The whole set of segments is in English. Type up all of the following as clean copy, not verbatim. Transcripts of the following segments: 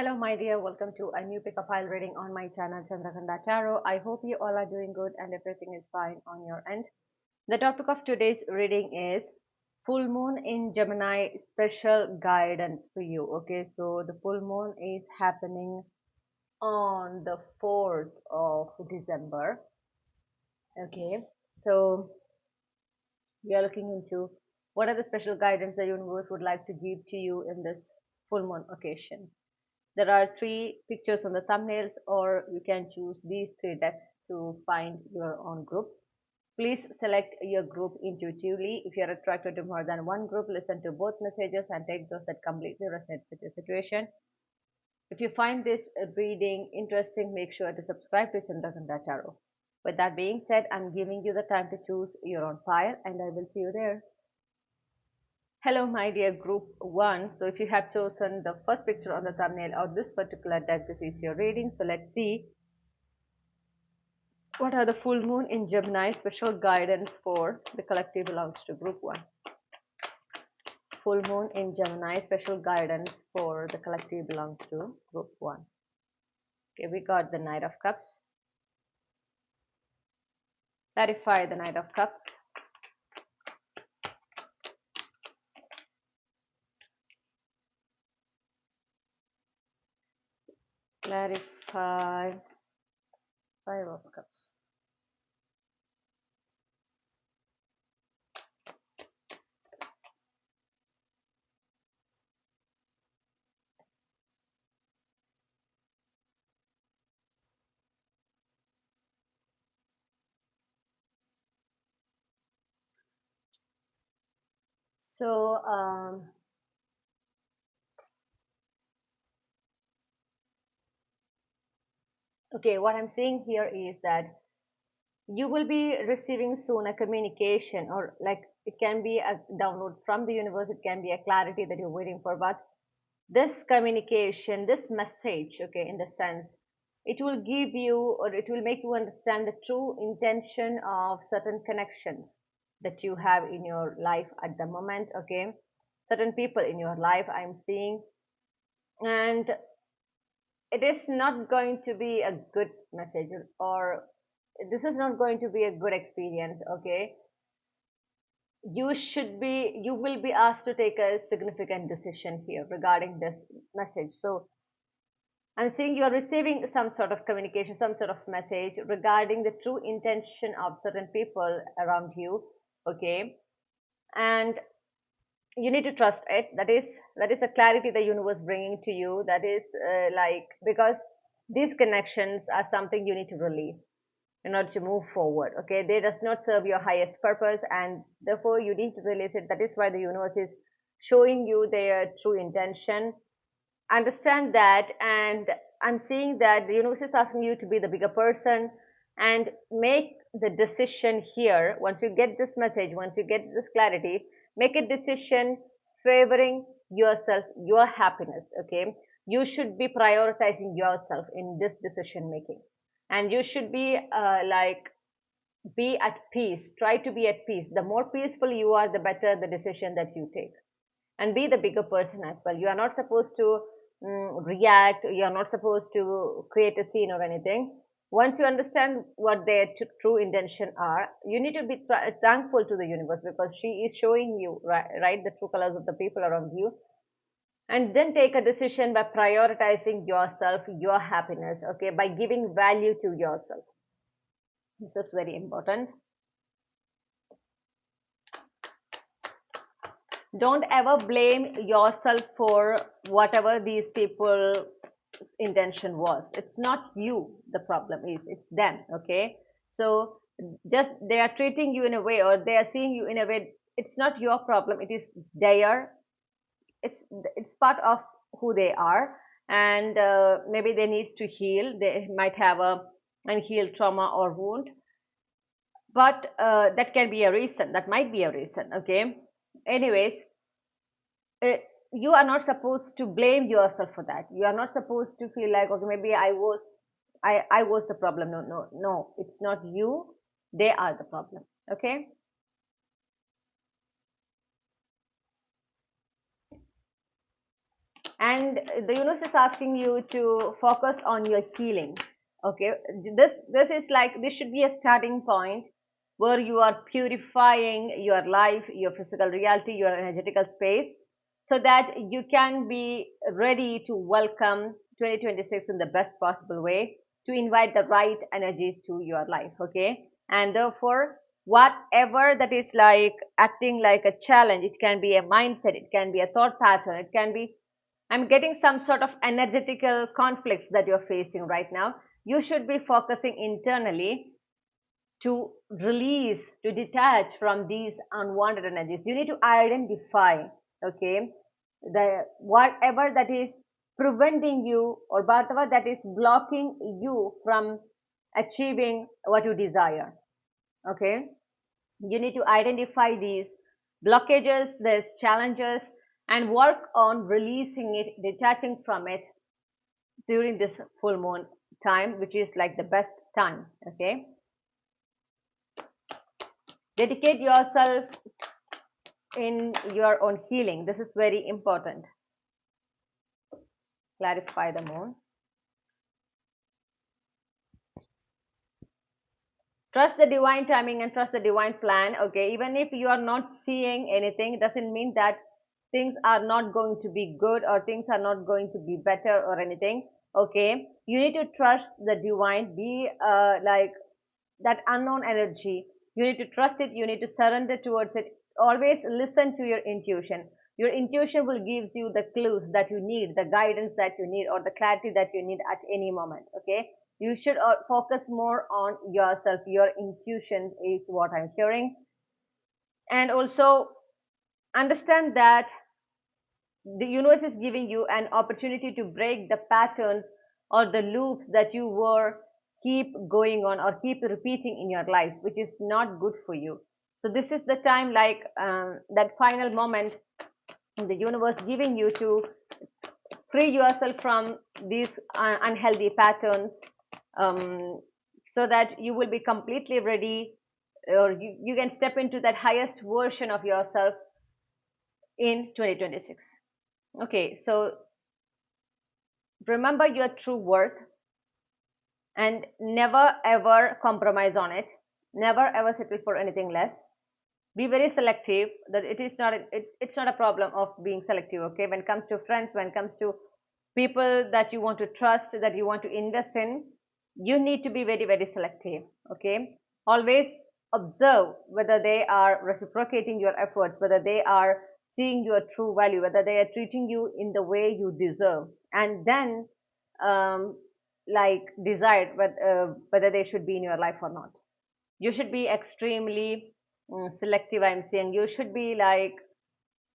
Hello, my dear. Welcome to a new pick-up file reading on my channel, Chandraghanta Tarot. I hope you all are doing good and everything is fine on your end. The topic of today's reading is full moon in Gemini, special guidance for you. Okay, so the full moon is happening on the 4th of December. Okay, so we are looking into what are the special guidance the universe would like to give to you in this full moon occasion. There are three pictures on the thumbnails, or you can choose these three decks to find your own group. Please select your group intuitively. If you are attracted to more than one group, listen to both messages and take those that completely resonate with your situation. If you find this reading interesting, make sure to subscribe to Chandraghanta Tarot. With that being said, I'm giving you the time to choose your own file, and I will see you there. Hello, my dear group 1. So if you have chosen the first picture on the thumbnail of this particular deck, this is your reading. So let's see what are the full moon in Gemini special guidance for the collective belongs to group 1. Full moon in Gemini special guidance for the collective belongs to group 1. Okay, we got the Knight of Cups. Clarify the Knight of Cups. Clarify Five of Cups. So okay, what I'm saying here is that you will be receiving soon a communication, or like it can be a download from the universe, it can be a clarity that you're waiting for, but this communication, this message, okay, in the sense, it will give you, or it will make you understand the true intention of certain connections that you have in your life at the moment. Okay, certain people in your life I'm seeing, and it is not going to be a good message, or this is not going to be a good experience. Okay, you will be asked to take a significant decision here regarding this message. So I'm seeing you are receiving some sort of communication, some sort of message regarding the true intention of certain people around you. Okay, and you need to trust it. That is a clarity the universe bringing to you. That is like, because these connections are something you need to release in order to move forward. Okay, they does not serve your highest purpose, and therefore you need to release it. That is why the universe is showing you their true intention. Understand that, and I'm seeing that the universe is asking you to be the bigger person and make the decision here. Once you get this message, once you get this clarity, make a decision favoring yourself, your happiness. Okay, you should be prioritizing yourself in this decision making, and you should be be at peace. Try to be at peace. The more peaceful you are, the better the decision that you take. And be the bigger person as well. You are not supposed to react, you are not supposed to create a scene or anything. Once you understand what their true intention are, you need to be thankful to the universe, because she is showing you right the true colors of the people around you. And then take a decision by prioritizing yourself, your happiness. Okay, by giving value to yourself. This is very important. Don't ever blame yourself for whatever these people intention was. It's not you, the problem is, it's them. Okay, so just they are treating you in a way, or they are seeing you in a way, it's not your problem, it is their, it's part of who they are. And maybe they need to heal, they might have a unhealed trauma or wound, but that can be a reason, that might be a reason. Okay, anyways, uh, you are not supposed to blame yourself for that. You are not supposed to feel like, okay, maybe I was the problem. No, no, no, it's not you, they are the problem. Okay, and the universe is asking you to focus on your healing. Okay, this is like, this should be a starting point where you are purifying your life, your physical reality, your energetical space, so that you can be ready to welcome 2026 in the best possible way, to invite the right energies to your life. Okay, and therefore whatever that is like acting like a challenge, it can be a mindset, it can be a thought pattern, it can be, I'm getting some sort of energetical conflicts that you're facing right now. You should be focusing internally to release, to detach from these unwanted energies. You need to identify, okay, the whatever that is preventing you, or whatever that is blocking you from achieving what you desire. Okay, you need to identify these blockages, these challenges, and work on releasing it, detaching from it during this full moon time, which is like the best time. Okay, dedicate yourself in your own healing. This is very important. Clarify the moon. Trust the divine timing and trust the divine plan. Okay, even if you are not seeing anything, it doesn't mean that things are not going to be good, or things are not going to be better or anything. Okay, you need to trust the divine. Be like that unknown energy, you need to trust it, you need to surrender towards it. Always listen to your intuition. Your intuition will give you the clues that you need, the guidance that you need, or the clarity that you need at any moment. Okay, you should focus more on yourself. Your intuition is what I'm hearing. And also understand that the universe is giving you an opportunity to break the patterns or the loops that you were keep going on or keep repeating in your life, which is not good for you. So this is the time, like that final moment the universe giving you to free yourself from these unhealthy patterns, um, so that you will be completely ready, or you can step into that highest version of yourself in 2026. Okay, so remember your true worth and never ever compromise on it. Never ever settle for anything less. Be very selective. That it is not it's not a problem of being selective. Okay, when it comes to friends, when it comes to people that you want to trust, that you want to invest in, you need to be very very selective. Okay, always observe whether they are reciprocating your efforts, whether they are seeing your true value, whether they are treating you in the way you deserve, and then um, like decide whether they should be in your life or not. You should be extremely selective, I'm saying. You should be like,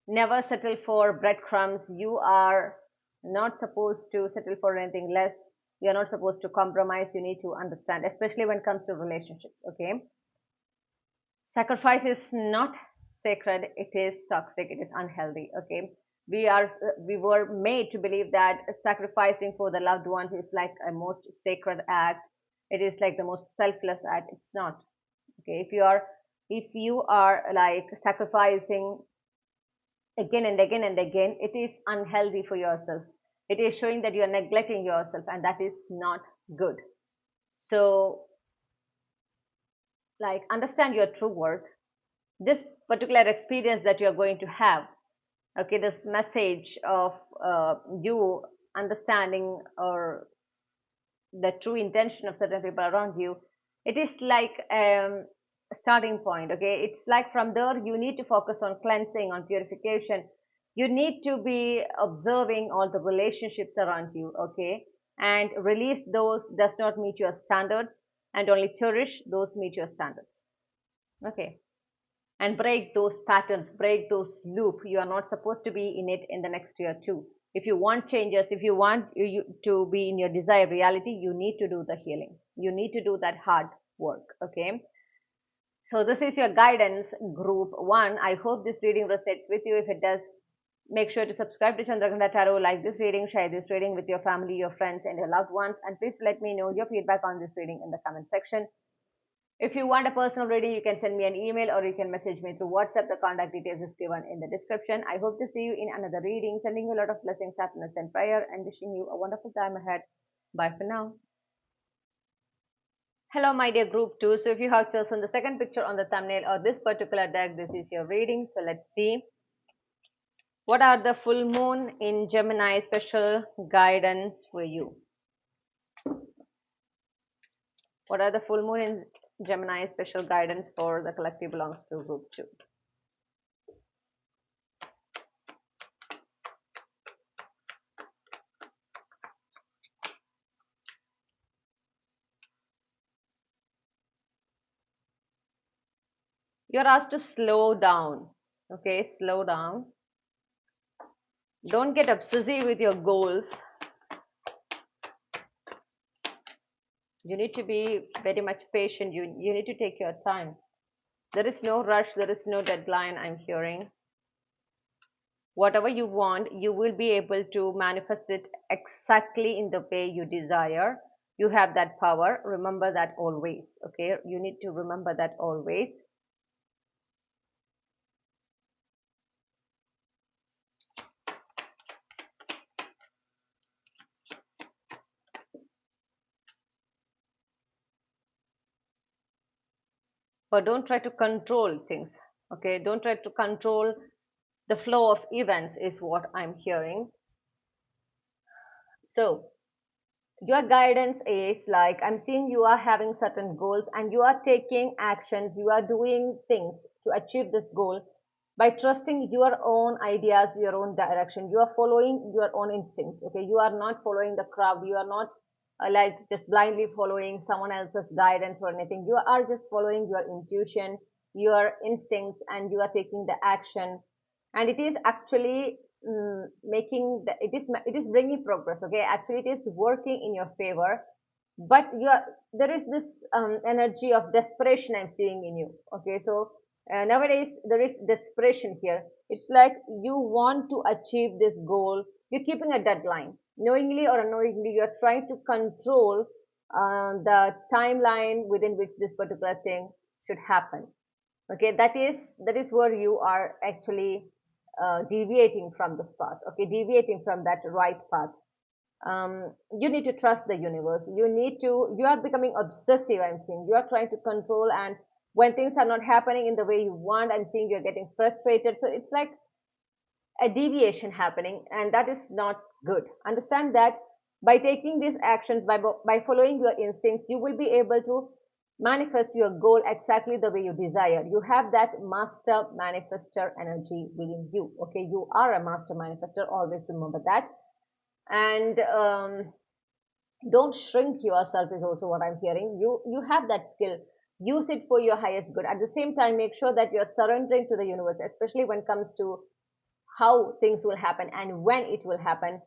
never settle for breadcrumbs. You are not supposed to settle for anything less. You're not supposed to compromise. You need to understand, especially when it comes to relationships. Okay, sacrifice is not sacred, it is toxic, it is unhealthy. Okay, we were made to believe that sacrificing for the loved ones is like a most sacred act, it is like the most selfless act. It's not. Okay, if you are like sacrificing again and again and again, it is unhealthy for yourself. It is showing that you are neglecting yourself, and that is not good. So like, understand your true worth. This particular experience that you're going to have, okay, this message of you understanding or the true intention of certain people around you, it is like a starting point. Okay, it's like from there you need to focus on cleansing, on purification. You need to be observing all the relationships around you. Okay, and release those does not meet your standards, and only cherish those meet your standards. Okay, and break those patterns, break those loop. You are not supposed to be in it in the next year too. If you want changes, if you want you to be in your desired reality, you need to do the healing. You need to do that hard work. Okay. So this is your guidance group one. I hope this reading resonates with you. If it does, make sure to subscribe to Chandraghanta Tarot, like this reading, share this reading with your family, your friends, and your loved ones. And please let me know your feedback on this reading in the comment section. If you want a personal reading, you can send me an email or you can message me through WhatsApp. The contact details is given in the description. I hope to see you in another reading. Sending you a lot of blessings, happiness, and prayer, and wishing you a wonderful time ahead. Bye for now. Hello, my dear group 2. So, if you have chosen the second picture on the thumbnail or this particular deck, this is your reading. So, let's see. What are the full moon in Gemini special guidance for you? What are the full moon in Gemini special guidance for the collective belongs to group 2? You're asked to slow down. Okay, slow down. Don't get obsessive with your goals. You need to be very much patient. You need to take your time. There is no rush, there is no deadline, I'm hearing. Whatever you want, you will be able to manifest it exactly in the way you desire. You have that power. Remember that always. Okay, you need to remember that always. But don't try to control things. Okay, don't try to control the flow of events, is what I'm hearing. So your guidance is like, I'm seeing you are having certain goals and you are taking actions, you are doing things to achieve this goal by trusting your own ideas, your own direction. You are following your own instincts. Okay, you are not following the crowd. You are not like just blindly following someone else's guidance or anything. You are just following your intuition, your instincts, and you are taking the action. And it is actually making the, it is bringing progress. Okay, actually it is working in your favor, but you are, there is this energy of desperation I'm seeing in you. Okay, so nowadays there is desperation here. It's like you want to achieve this goal. You're keeping a deadline, knowingly or unknowingly. You're trying to control the timeline within which this particular thing should happen. Okay, that is where you are actually deviating from this path. Okay, deviating from that right path. You need to trust the universe. You are becoming obsessive. I'm seeing you are trying to control, and when things are not happening in the way you want, I'm seeing you're getting frustrated. So it's like a deviation happening, and that is not good. Understand that by taking these actions, by following your instincts, you will be able to manifest your goal exactly the way you desire. You have that master manifester energy within you. Okay, you are a master manifester. Always remember that. And don't shrink yourself is also what I'm hearing. You have that skill. Use it for your highest good. At the same time, make sure that you're surrendering to the universe, especially when it comes to how things will happen and when it will happen.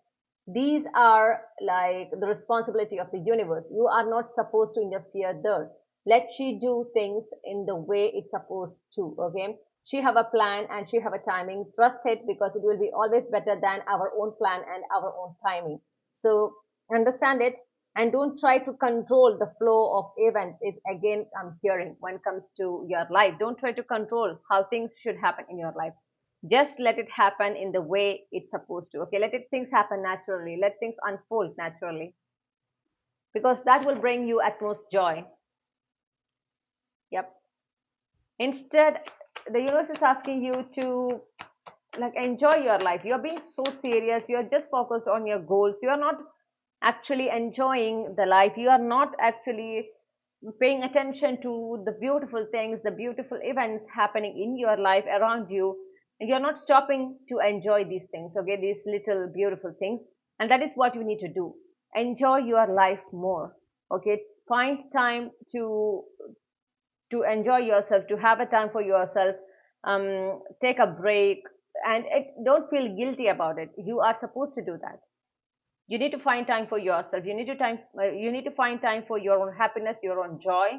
These are like the responsibility of the universe. You are not supposed to interfere there. Let she do things in the way it's supposed to. Okay, she have a plan and she have a timing. Trust it, because it will be always better than our own plan and our own timing. So understand it, and don't try to control the flow of events. It again, I'm hearing, when it comes to your life, don't try to control how things should happen in your life. Just let it happen in the way it's supposed to. Okay, let it things happen naturally, let things unfold naturally, because that will bring you utmost joy. Yep. Instead, the universe is asking you to like enjoy your life. You're being so serious, you're just focused on your goals. You're not actually enjoying the life. You are not actually paying attention to the beautiful things, the beautiful events happening in your life around you. You're not stopping to enjoy these things. Okay, these little beautiful things. And that is what you need to do. Enjoy your life more. Okay, find time to enjoy yourself, to have a time for yourself. Take a break, and don't feel guilty about it. You are supposed to do that. You need to find time for yourself. You need to find time for your own happiness, your own joy.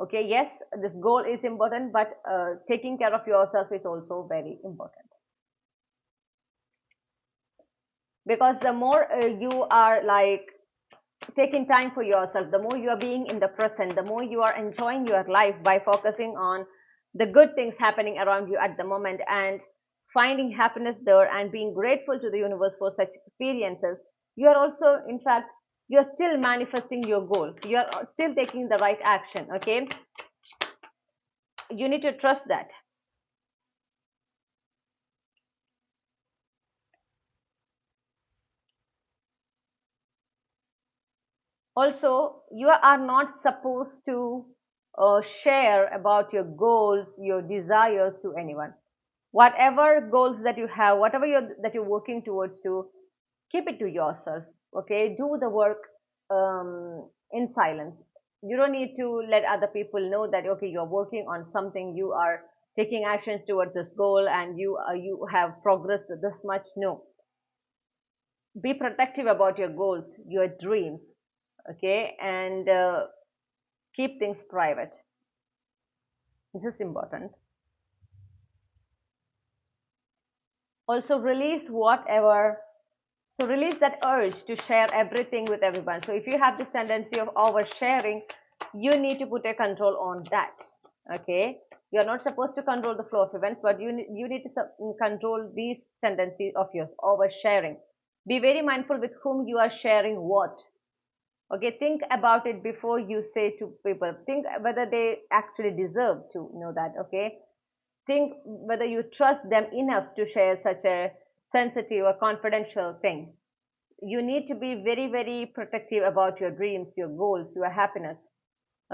Okay, yes, this goal is important, but taking care of yourself is also very important, because the more you are like taking time for yourself, the more you are being in the present, the more you are enjoying your life by focusing on the good things happening around you at the moment and finding happiness there and being grateful to the universe for such experiences, you are also, in fact, you are still manifesting your goal. You are still taking the right action. Okay, you need to trust that. Also, you are not supposed to share about your goals, your desires to anyone. Whatever goals that you have, whatever that you're working towards, to keep it to yourself. Okay, do the work in silence. You don't need to let other people know that okay, you're working on something, you are taking actions towards this goal, and you have progressed this much. No, be protective about your goals, your dreams. Okay, and keep things private. This is important. Also, release whatever. So release that urge to share everything with everyone. So if you have this tendency of oversharing, you need to put a control on that. Okay, you're not supposed to control the flow of events, but you need to control these tendencies of yours, oversharing. Be very mindful with whom you are sharing what. Okay, think about it before you say to people. Think whether they actually deserve to know that. Okay, think whether you trust them enough to share such a sensitive or confidential thing. You need to be very, very protective about your dreams, your goals, your happiness,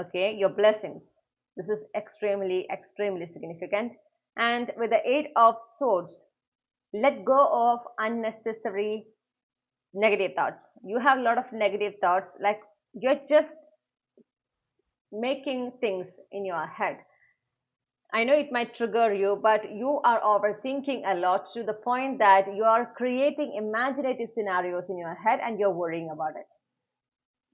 okay, your blessings. This is extremely, extremely significant. And with the Eight of Swords, let go of unnecessary negative thoughts. You have a lot of negative thoughts, like you're just making things in your head. I know it might trigger you, but you are overthinking a lot to the point that you are creating imaginative scenarios in your head and you're worrying about it.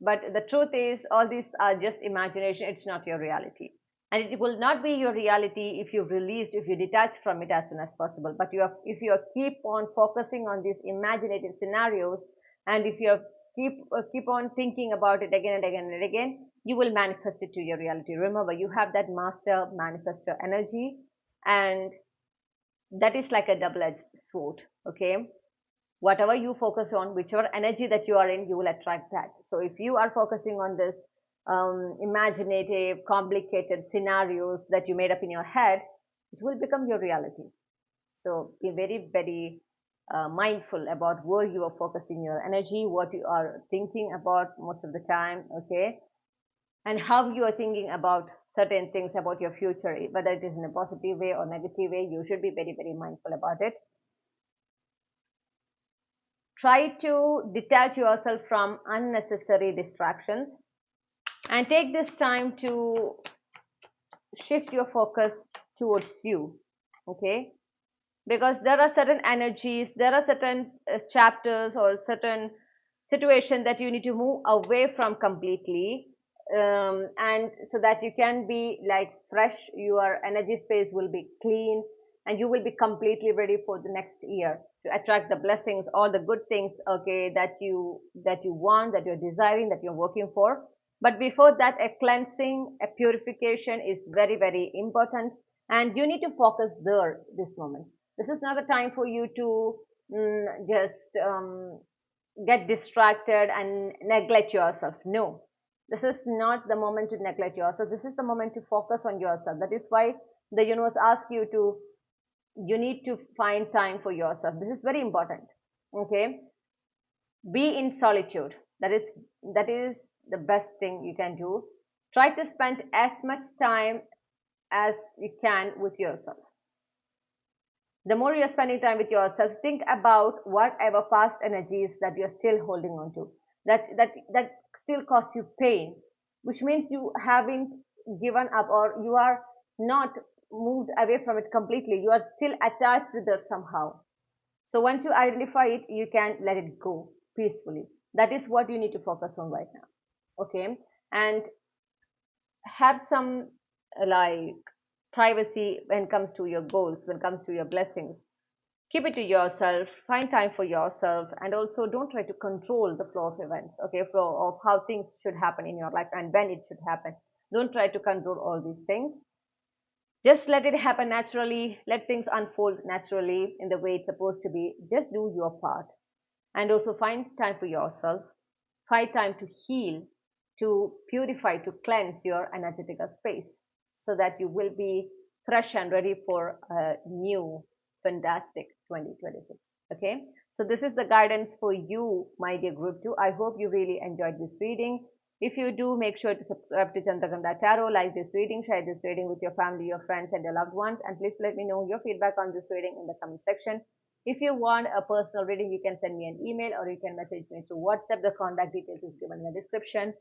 But the truth is, all these are just imagination, it's not your reality. And it will not be your reality if you released, if you detach from it as soon as possible. But if you keep on focusing on these imaginative scenarios, and if you keep on thinking about it again and again and again, you will manifest it to your reality. Remember, you have that master manifestor energy, and that is like a double-edged sword. Okay, whatever you focus on, whichever energy that you are in, you will attract that. So if you are focusing on this imaginative, complicated scenarios that you made up in your head, it will become your reality. So be very, very mindful about where you are focusing your energy, what you are thinking about most of the time. Okay, and how you are thinking about certain things about your future, whether it is in a positive way or negative way. You should be very, very mindful about it. Try to detach yourself from unnecessary distractions and take this time to shift your focus towards you. Okay, because there are certain energies, there are certain chapters or certain situation that you need to move away from completely, and so that you can be like fresh, your energy space will be clean, and you will be completely ready for the next year to attract the blessings, all the good things, okay, that you want, that you're desiring, that you're working for. But before that, a cleansing, a purification is very, very important, and you need to focus there this moment. This is not the time for you to just get distracted and neglect yourself. No, this is not the moment to neglect yourself. This is the moment to focus on yourself. That is why the universe asks you to, you need to find time for yourself. This is very important. Okay, be in solitude. That is the best thing you can do. Try to spend as much time as you can with yourself. The more you're spending time with yourself, think about whatever past energies that you're still holding on to, that still cause you pain, which means you haven't given up, or you are not moved away from it completely. You are still attached to that somehow. So once you identify it, you can let it go peacefully. That is what you need to focus on right now. Okay, and have some like privacy when it comes to your goals, when it comes to your blessings. keep it to yourself, find time for yourself, and also don't try to control the flow of events, okay, flow of how things should happen in your life and when it should happen. Don't try to control all these things. Just let it happen naturally, let things unfold naturally in the way it's supposed to be. Just do your part, and also find time for yourself, find time to heal, to purify, to cleanse your energetical space, so that you will be fresh and ready for a new fantastic 2026. Okay, so this is the guidance for you, my dear group 2. I hope you really enjoyed this reading. If you do, make sure to subscribe to Chandraghanta Tarot, like this reading, share this reading with your family, your friends, and your loved ones, and please let me know your feedback on this reading in the comment section. If you want a personal reading, you can send me an email or you can message me through WhatsApp. The contact details is given in the description.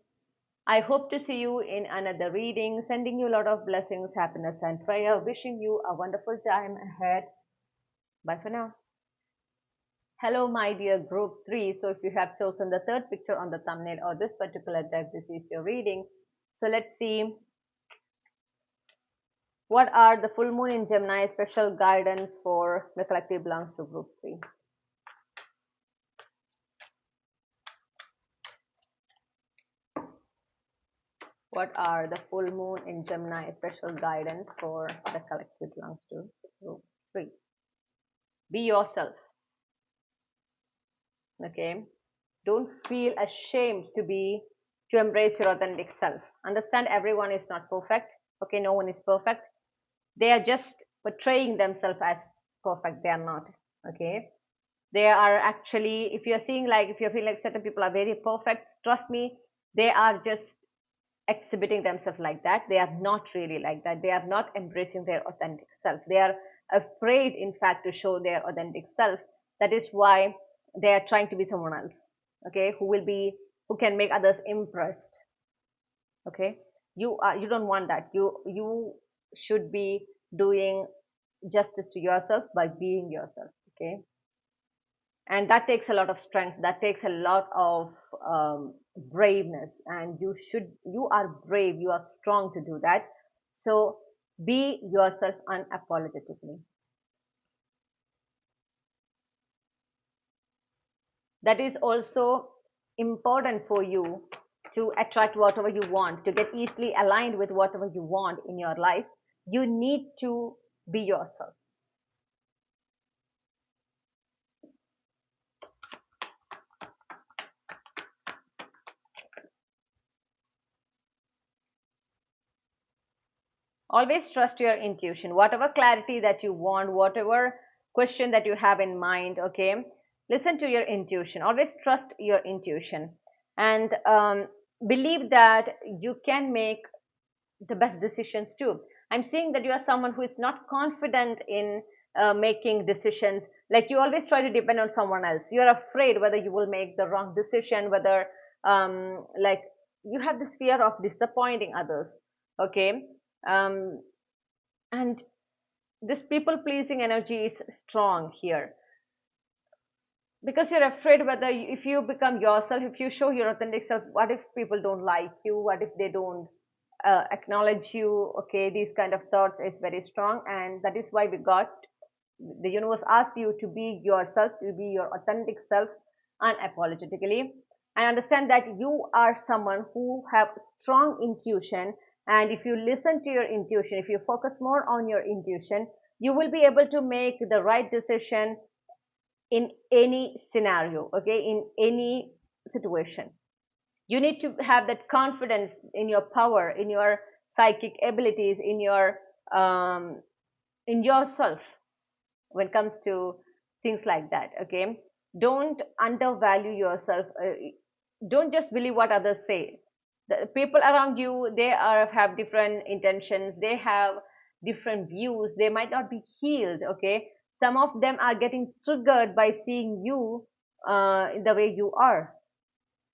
I hope to see you in another reading. Sending you a lot of blessings, happiness, and prayer. Wishing you a wonderful time ahead. Bye for now. Hello, my dear group 3. So if you have chosen the third picture on the thumbnail or this particular deck, this is your reading. So let's see, what are the full moon in Gemini special guidance for the collective belongs to group 3. What are the full moon in Gemini special guidance for the collective belongs to group 3? Be yourself. Okay, don't feel ashamed to embrace your authentic self. Understand everyone is not perfect. Okay, no one is perfect. They are just portraying themselves as perfect. They are not. Okay, they are actually, if you're seeing, like, if you feel like certain people are very perfect, trust me, they are just exhibiting themselves like that. They are not really like that. They are not embracing their authentic self. They are afraid, in fact, to show their authentic self. That is why they are trying to be someone else, okay, who can make others impressed. Okay, you don't want that. You should be doing justice to yourself by being yourself. Okay, and that takes a lot of strength, that takes a lot of braveness, and you are brave, you are strong to do that. So be yourself unapologetically. That is also important for you to attract whatever you want, to get easily aligned with whatever you want in your life. You need to be yourself. Always trust your intuition, whatever clarity that you want, whatever question that you have in mind. Okay, listen to your intuition, always trust your intuition, and believe that you can make the best decisions too. I'm seeing that you are someone who is not confident in making decisions. Like, you always try to depend on someone else. You're afraid whether you will make the wrong decision, whether like, you have this fear of disappointing others. Okay, um, and this people pleasing energy is strong here, because you're afraid whether if you become yourself, if you show your authentic self, what if people don't like you, what if they don't acknowledge you. Okay, these kind of thoughts is very strong, and that is why the universe asked you to be yourself, to be your authentic self unapologetically, and understand that you are someone who have strong intuition. And if you listen to your intuition, if you focus more on your intuition, you will be able to make the right decision in any scenario, okay, in any situation. You need to have that confidence in your power, in your psychic abilities, um, in yourself when it comes to things like that. Okay, don't undervalue yourself. Don't just believe what others say. The people around you, they have different intentions, they have different views, they might not be healed. Okay, some of them are getting triggered by seeing you the way you are.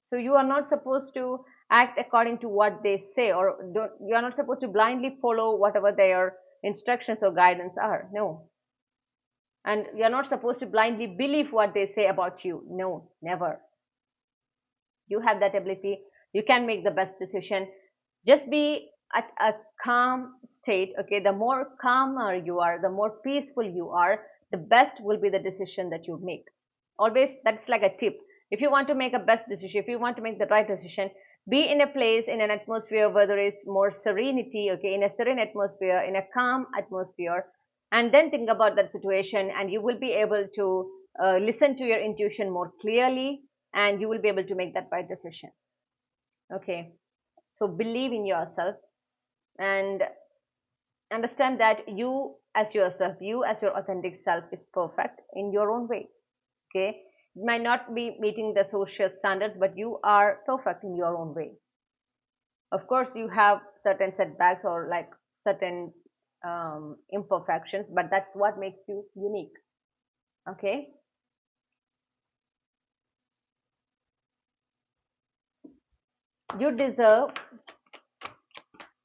So you are not supposed to act according to what they say, or you are not supposed to blindly follow whatever their instructions or guidance are. No. And you're not supposed to blindly believe what they say about you. No, never. You have that ability. You can make the best decision. Just be at a calm state. Okay, the more calmer you are, the more peaceful you are, the best will be the decision that you make. Always, that's like a tip. If you want to make a best decision, if you want to make the right decision, be in a place, in an atmosphere where there is more serenity, okay, in a serene atmosphere, in a calm atmosphere, and then think about that situation, and you will be able to listen to your intuition more clearly, and you will be able to make that right decision. Okay, so believe in yourself and understand that you as yourself, you as your authentic self is perfect in your own way. Okay, it might not be meeting the social standards, but you are perfect in your own way. Of course, you have certain setbacks or like certain imperfections, but that's what makes you unique. Okay, you deserve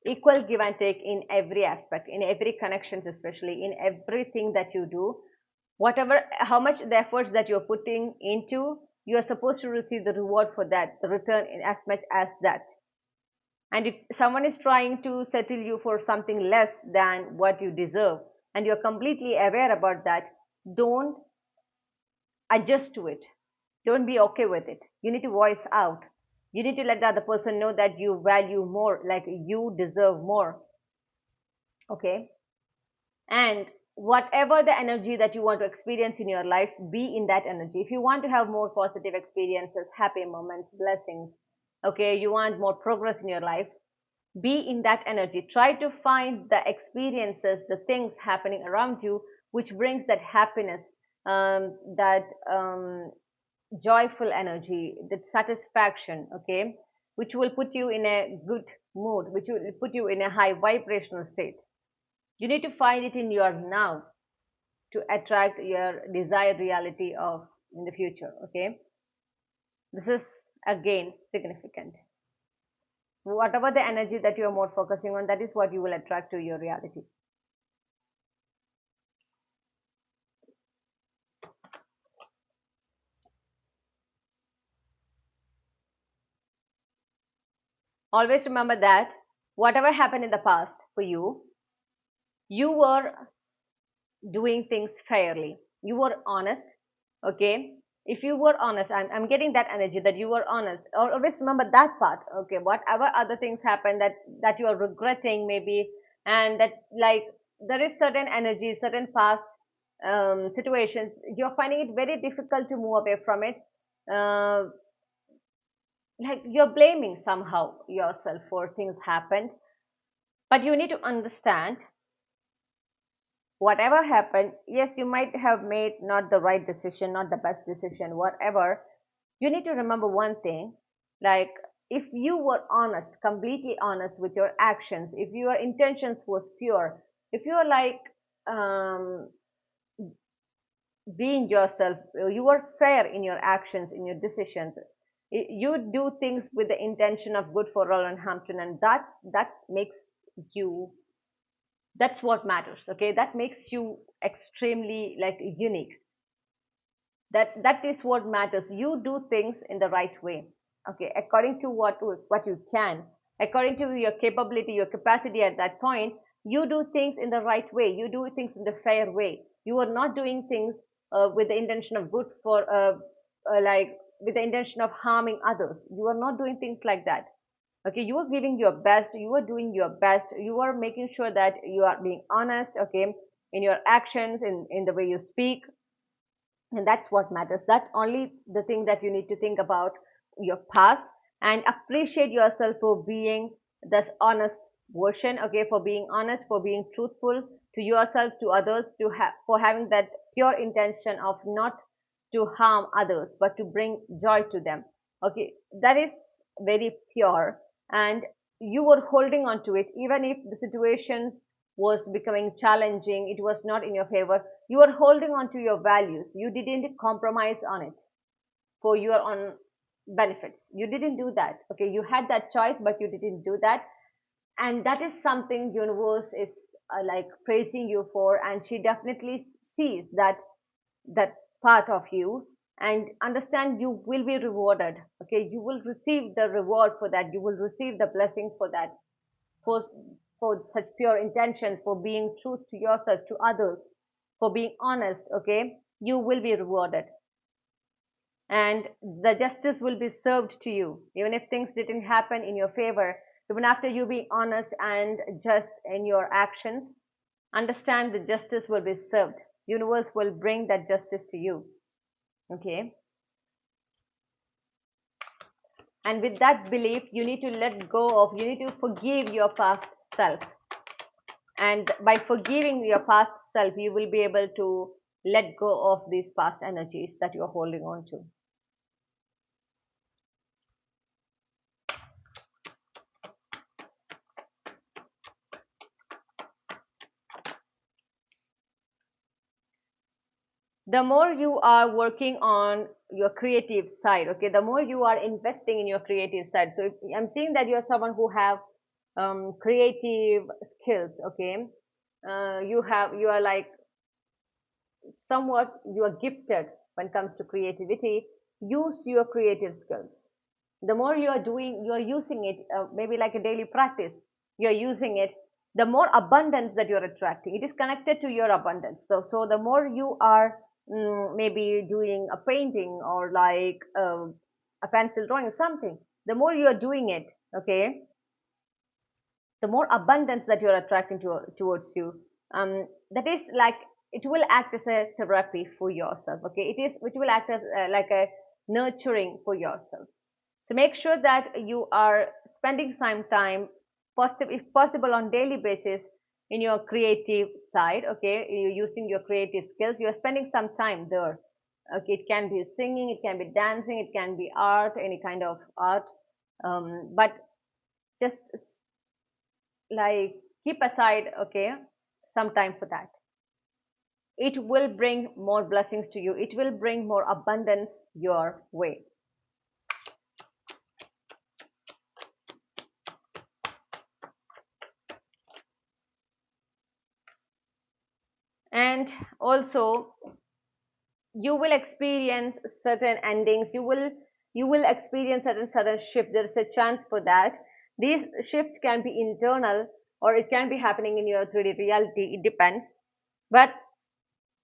equal give and take in every aspect, in every connections, especially in everything that you do. Whatever, how much the efforts that you're putting into, you are supposed to receive the reward for that, the return in as much as that. And if someone is trying to settle you for something less than what you deserve, and you're completely aware about that, don't adjust to it. Don't be okay with it. You need to voice out. You need to let the other person know that you value more, like you deserve more. Okay. And whatever the energy that you want to experience in your life, be in that energy. If you want to have more positive experiences, happy moments, blessings, okay, you want more progress in your life, be in that energy. Try to find the experiences, the things happening around you which brings that happiness, that joyful energy, that satisfaction, okay, which will put you in a good mood, which will put you in a high vibrational state. You need to find it in your now to attract your desired reality of in the future. Okay, this is again significant. Whatever the energy that you are more focusing on, that is what you will attract to your reality. Always remember that whatever happened in the past for you, you were doing things fairly. You were honest. Okay, if you were honest, I'm getting that energy that you were honest. Always remember that part. Okay, whatever other things happen that you are regretting maybe, and that like there is certain energy, certain past situations, you're finding it very difficult to move away from it. uh, like you're blaming somehow yourself for things happened, but you need to understand whatever happened. Yes, you might have made not the right decision, not the best decision, whatever. You need to remember one thing, like if you were honest, completely honest with your actions, if your intentions was pure, if you are like um, being yourself, you are fair in your actions, in your decisions, you do things with the intention of good for all and Hampton, and that makes you, that's what matters. Okay, that makes you extremely like unique. That is what matters. You do things in the right way, okay, according to what you can, according to your capability, your capacity at that point. You do things in the right way, you do things in the fair way. You are not doing things with the intention of good for like with the intention of harming others. You are not doing things like that. Okay, you are giving your best, you are doing your best, you are making sure that you are being honest, okay, in your actions, in the way you speak. And that's what matters. That only the thing that you need to think about your past, and appreciate yourself for being this honest version, okay, for being honest, for being truthful to yourself, to others, to have, for having that pure intention of not to harm others but to bring joy to them. Okay, that is very pure. And you were holding on to it even if the situations was becoming challenging, it was not in your favor. You are holding on to your values. You didn't compromise on it for your own benefits. You didn't do that. Okay, you had that choice, but you didn't do that. And that is something universe is like praising you for, and she definitely sees that part of you, and understand you will be rewarded. Okay, you will receive the reward for that, you will receive the blessing for that, for for such pure intentions, for being true to yourself, to others, for being honest, okay, you will be rewarded. And the justice will be served to you. Even if things didn't happen in your favor, even after you being honest and just in your actions, understand the justice will be served. Universe will bring that justice to you. Okay. And with that belief, you need to let go of, you need to forgive your past self. And by forgiving your past self, you will be able to let go of these past energies that you're holding on to. The more you are working on your creative side, okay, the more you are investing in your creative side. So I'm seeing that you're someone who have creative skills, okay. You are like somewhat, you are gifted when it comes to creativity. Use your creative skills. The more you are doing, you are using it, maybe like a daily practice, you are using it, the more abundance that you're attracting. It is connected to your abundance. So the more you are maybe doing a painting or like a pencil drawing something, the more you are doing it, okay, the more abundance that you're attracting towards you. That is like, it will act as a therapy for yourself, okay, it will act as like a nurturing for yourself. So make sure that you are spending some time, if possible on daily basis, in your creative side, okay, you're using your creative skills, you're spending some time there, okay. It can be singing, it can be dancing, it can be art, any kind of art, but just like keep aside, okay, some time for that. It will bring more blessings to you, it will bring more abundance your way. And also, you will experience certain endings, you will experience certain shift. There is a chance for that. This shift can be internal, or it can be happening in your 3D reality, it depends. But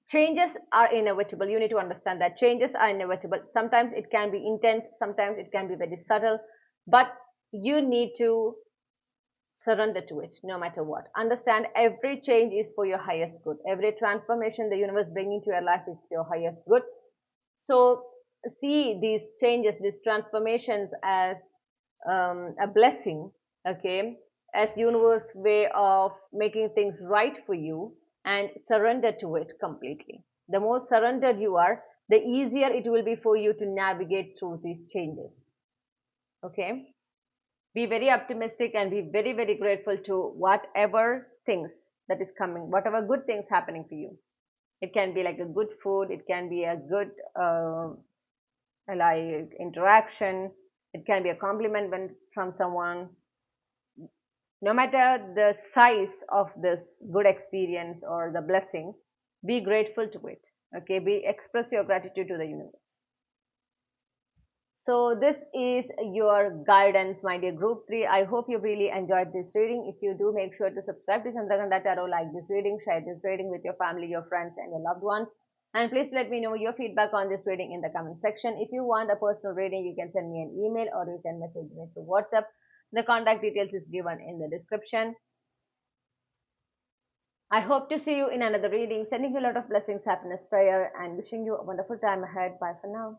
changes are inevitable. You need to understand that changes are inevitable. Sometimes it can be intense, sometimes it can be very subtle, but you need to surrender to it no matter what. Understand every change is for your highest good. Every transformation the universe bringing to your life is for your highest good. So see these changes, these transformations as a blessing, okay, as universe way of making things right for you, and surrender to it completely. The more surrendered you are, the easier it will be for you to navigate through these changes. Okay. Be very optimistic and be very, very grateful to whatever things that is coming, whatever good things happening for you. It can be like a good food, it can be a good like interaction, it can be a compliment from someone. No matter the size of this good experience or the blessing, be grateful to it. Okay, be express your gratitude to the universe. So this is your guidance, my dear group 3. I hope you really enjoyed this reading. If you do, make sure to subscribe to Chandraghanta Tarot, like this reading, share this reading with your family, your friends, and your loved ones. And please let me know your feedback on this reading in the comment section. If you want a personal reading, you can send me an email or you can message me through WhatsApp. The contact details is given in the description. I hope to see you in another reading. Sending you a lot of blessings, happiness, prayer, and wishing you a wonderful time ahead. Bye for now.